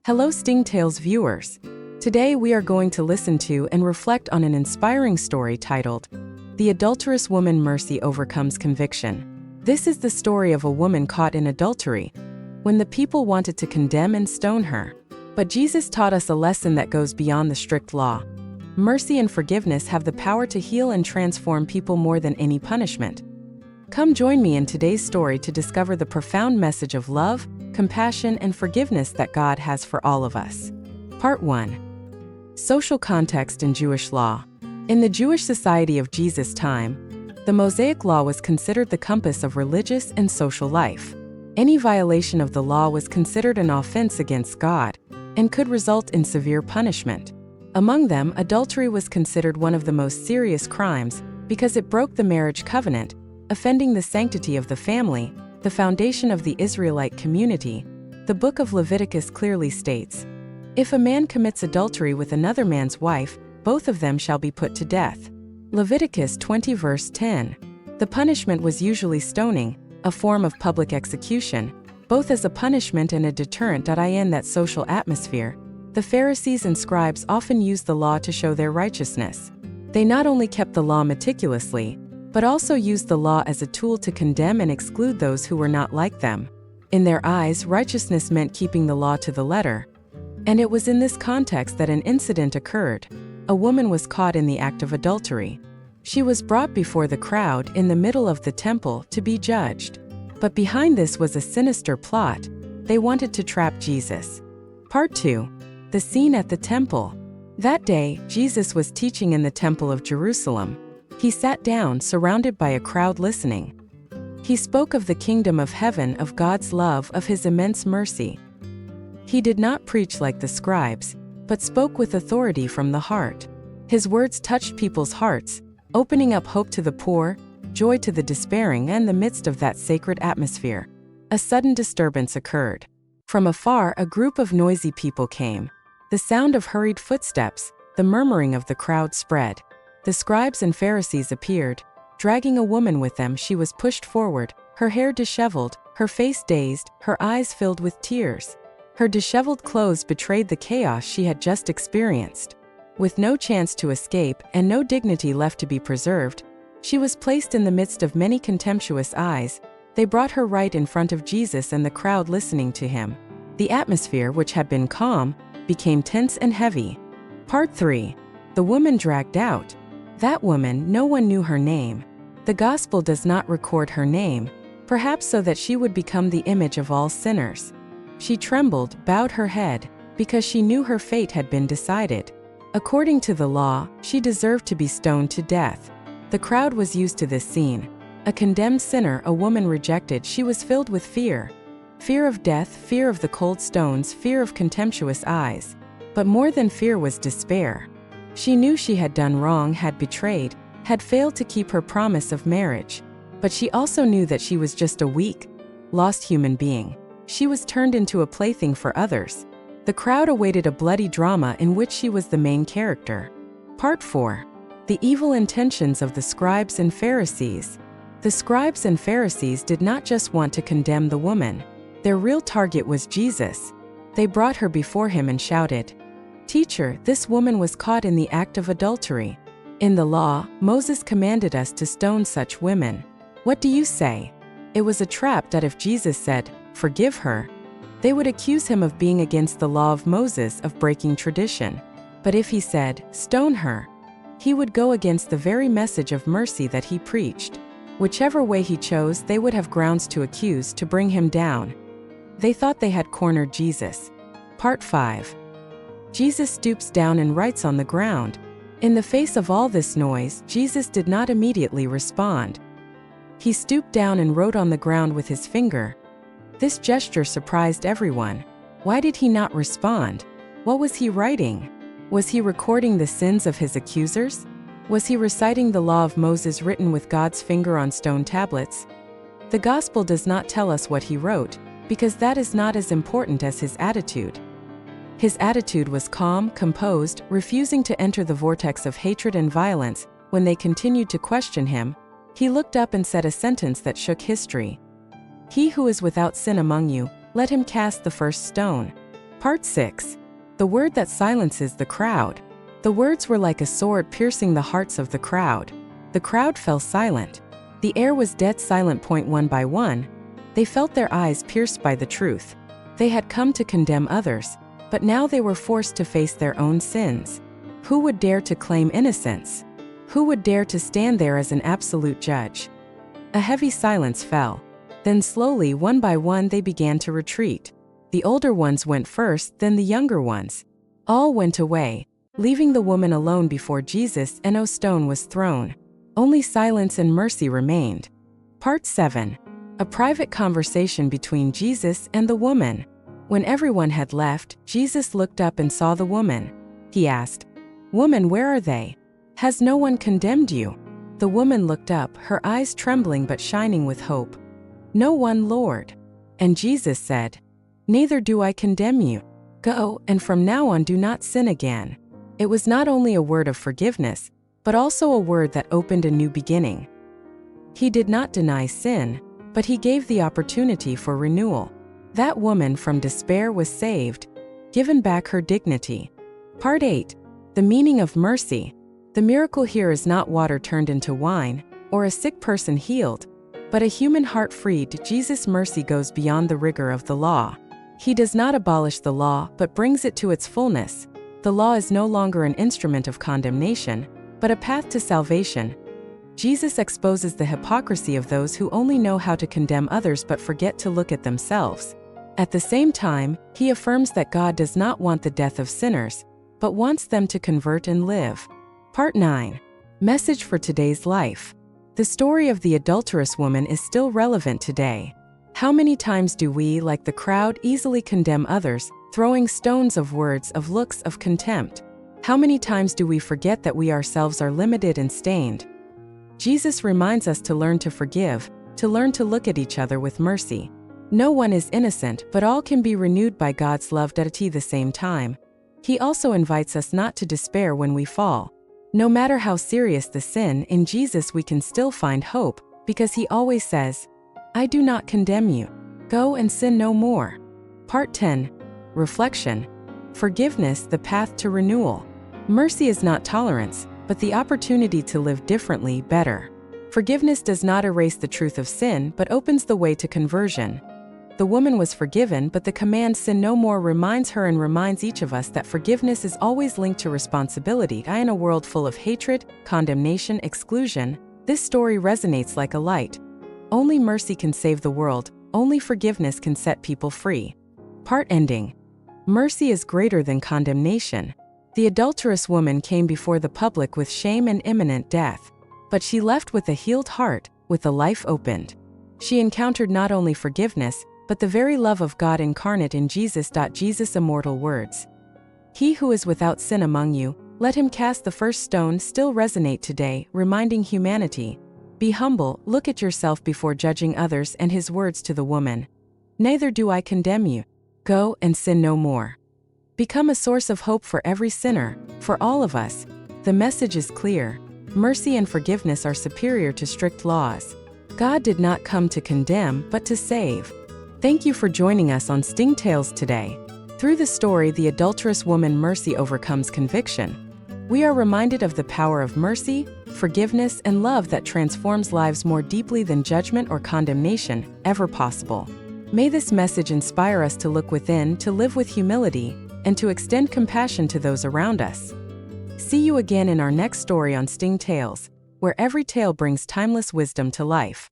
Hello Stingtails viewers. Today we are going to listen to and reflect on an inspiring story titled, The Adulterous Woman Mercy Overcomes Conviction. This is the story of a woman caught in adultery, when the people wanted to condemn and stone her. But Jesus taught us a lesson that goes beyond the strict law. Mercy and forgiveness have the power to heal and transform people more than any punishment. Come join me in today's story to discover the profound message of love, compassion, and forgiveness that God has for all of us. Part 1. Social context in Jewish law. In the Jewish society of Jesus' time, the Mosaic Law was considered the compass of religious and social life. Any violation of the law was considered an offense against God and could result in severe punishment. Among them, adultery was considered one of the most serious crimes because it broke the marriage covenant, offending the sanctity of the family, the foundation of the Israelite community. The book of Leviticus clearly states, "If a man commits adultery with another man's wife, both of them shall be put to death." Leviticus 20 verse 10. The punishment was usually stoning, a form of public execution, both as a punishment and a deterrent. In that social atmosphere, the Pharisees and scribes often used the law to show their righteousness. They not only kept the law meticulously, but also used the law as a tool to condemn and exclude those who were not like them. In their eyes, righteousness meant keeping the law to the letter. And it was in this context that an incident occurred. A woman was caught in the act of adultery. She was brought before the crowd in the middle of the temple to be judged. But behind this was a sinister plot. They wanted to trap Jesus. Part 2. The scene at the temple. That day, Jesus was teaching in the temple of Jerusalem. He sat down, surrounded by a crowd listening. He spoke of the kingdom of heaven, of God's love, of his immense mercy. He did not preach like the scribes, but spoke with authority from the heart. His words touched people's hearts, opening up hope to the poor, joy to the despairing. In the midst of that sacred atmosphere, a sudden disturbance occurred. From afar, a group of noisy people came. The sound of hurried footsteps, the murmuring of the crowd spread. The scribes and Pharisees appeared, dragging a woman with them. She was pushed forward, her hair disheveled, her face dazed, her eyes filled with tears. Her disheveled clothes betrayed the chaos she had just experienced. With no chance to escape and no dignity left to be preserved, she was placed in the midst of many contemptuous eyes. They brought her right in front of Jesus and the crowd listening to him. The atmosphere, which had been calm, became tense and heavy. Part 3. The woman dragged out. That woman, no one knew her name. The gospel does not record her name, perhaps so that she would become the image of all sinners. She trembled, bowed her head, because she knew her fate had been decided. According to the law, she deserved to be stoned to death. The crowd was used to this scene. A condemned sinner, a woman rejected. She was filled with fear. Fear of death, fear of the cold stones, fear of contemptuous eyes. But more than fear was despair. She knew she had done wrong, had betrayed, had failed to keep her promise of marriage. But she also knew that she was just a weak, lost human being. She was turned into a plaything for others. The crowd awaited a bloody drama in which she was the main character. Part 4. The evil intentions of the scribes and Pharisees. The scribes and Pharisees did not just want to condemn the woman. Their real target was Jesus. They brought her before him and shouted, "Teacher, this woman was caught in the act of adultery. In the law, Moses commanded us to stone such women. What do you say?" It was a trap that if Jesus said, "Forgive her," they would accuse him of being against the law of Moses, of breaking tradition. But if he said, "Stone her," he would go against the very message of mercy that he preached. Whichever way he chose, they would have grounds to accuse, to bring him down. They thought they had cornered Jesus. Part 5. Jesus stoops down and writes on the ground. In the face of all this noise, Jesus did not immediately respond. He stooped down and wrote on the ground with his finger. This gesture surprised everyone. Why did he not respond? What was he writing? Was he recording the sins of his accusers? Was he reciting the law of Moses written with God's finger on stone tablets? The gospel does not tell us what he wrote, because that is not as important as his attitude. His attitude was calm, composed, refusing to enter the vortex of hatred and violence. When they continued to question him, he looked up and said a sentence that shook history. "He who is without sin among you, let him cast the first stone." Part 6. The word that silences the crowd. The words were like a sword piercing the hearts of the crowd. The crowd fell silent. The air was dead silent. One by one, they felt their eyes pierced by the truth. They had come to condemn others, but now they were forced to face their own sins. Who would dare to claim innocence? Who would dare to stand there as an absolute judge? A heavy silence fell. Then slowly, one by one, they began to retreat. The older ones went first, then the younger ones. All went away, leaving the woman alone before Jesus, and no stone was thrown. Only silence and mercy remained. Part 7. A private conversation between Jesus and the woman. When everyone had left, Jesus looked up and saw the woman. He asked, "Woman, where are they? Has no one condemned you?" The woman looked up, her eyes trembling but shining with hope. "No one, Lord." And Jesus said, "Neither do I condemn you. Go, and from now on do not sin again." It was not only a word of forgiveness, but also a word that opened a new beginning. He did not deny sin, but he gave the opportunity for renewal. That woman from despair was saved, given back her dignity. Part 8. The meaning of mercy. The miracle here is not water turned into wine, or a sick person healed, but a human heart freed. Jesus' mercy goes beyond the rigor of the law. He does not abolish the law, but brings it to its fullness. The law is no longer an instrument of condemnation, but a path to salvation. Jesus exposes the hypocrisy of those who only know how to condemn others but forget to look at themselves. At the same time, he affirms that God does not want the death of sinners, but wants them to convert and live. Part 9. Message for today's life. The story of the adulterous woman is still relevant today. How many times do we, like the crowd, easily condemn others, throwing stones of words, of looks, of contempt? How many times do we forget that we ourselves are limited and stained? Jesus reminds us to learn to forgive, to learn to look at each other with mercy. No one is innocent, but all can be renewed by God's love at the same time. He also invites us not to despair when we fall. No matter how serious the sin, in Jesus we can still find hope, because he always says, "I do not condemn you. Go and sin no more." Part 10. Reflection. Forgiveness, the path to renewal. Mercy is not tolerance, but the opportunity to live differently, better. Forgiveness does not erase the truth of sin, but opens the way to conversion. The woman was forgiven, but the command "sin no more" reminds her and reminds each of us that forgiveness is always linked to responsibility. In a world full of hatred, condemnation, exclusion, this story resonates like a light. Only mercy can save the world, only forgiveness can set people free. Part ending. Mercy is greater than condemnation. The adulterous woman came before the public with shame and imminent death. But she left with a healed heart, with a life opened. She encountered not only forgiveness, but the very love of God incarnate in Jesus. Jesus' immortal words, "He who is without sin among you, let him cast the first stone," still resonate today, reminding humanity, be humble, look at yourself before judging others. And his words to the woman, "Neither do I condemn you. Go and sin no more." Become a source of hope for every sinner, for all of us. The message is clear. Mercy and forgiveness are superior to strict laws. God did not come to condemn, but to save. Thank you for joining us on Sting Tales today. Through the story, the adulterous woman, mercy overcomes conviction. We are reminded of the power of mercy, forgiveness, and love that transforms lives more deeply than judgment or condemnation ever possible. May this message inspire us to look within, to live with humility, and to extend compassion to those around us. See you again in our next story on Sting Tales, where every tale brings timeless wisdom to life.